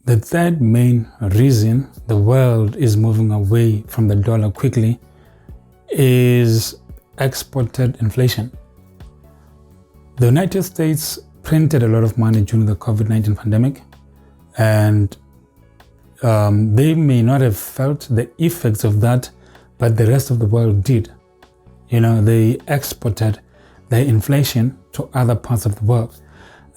The third main reason the world is moving away from the dollar quickly is exported inflation. The United States printed a lot of money during the COVID-19 pandemic, and they may not have felt the effects of that, but the rest of the world did. They exported their inflation to other parts of the world.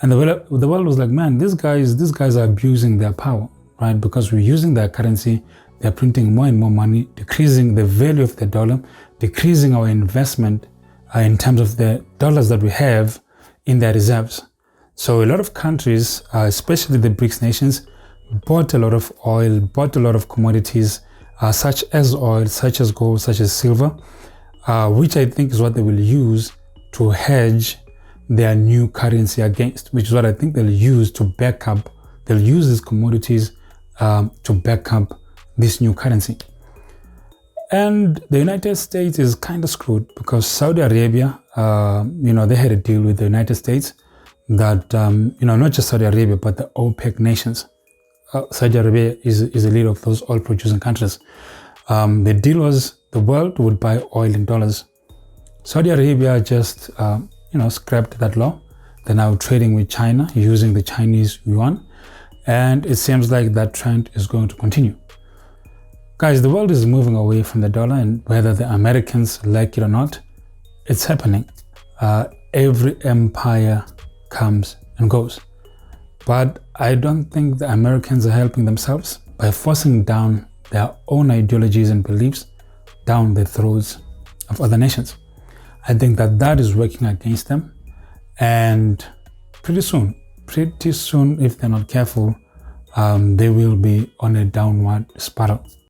And the world was like, man, these guys are abusing their power, right? Because we're using their currency, they're printing more and more money, decreasing the value of the dollar, decreasing our investment in terms of the dollars that we have in their reserves. So a lot of countries, especially the BRICS nations, bought a lot of oil, bought a lot of commodities, such as oil, such as gold, such as silver, which I think is what they will use to hedge their new currency against, which is what I think they'll use to back up. They'll use these commodities to back up this new currency. And the United States is kind of screwed because Saudi Arabia, they had a deal with the United States that, not just Saudi Arabia, but the OPEC nations. Saudi Arabia is a leader of those oil producing countries. The deal was the world would buy oil in dollars. Saudi Arabia just, scrapped that law. They're now trading with China using the Chinese yuan. And it seems like that trend is going to continue. Guys, the world is moving away from the dollar, and whether the Americans like it or not, it's happening. Every empire comes and goes. But I don't think the Americans are helping themselves by forcing down their own ideologies and beliefs down the throats of other nations. I think that is working against them. And pretty soon, if they're not careful, they will be on a downward spiral.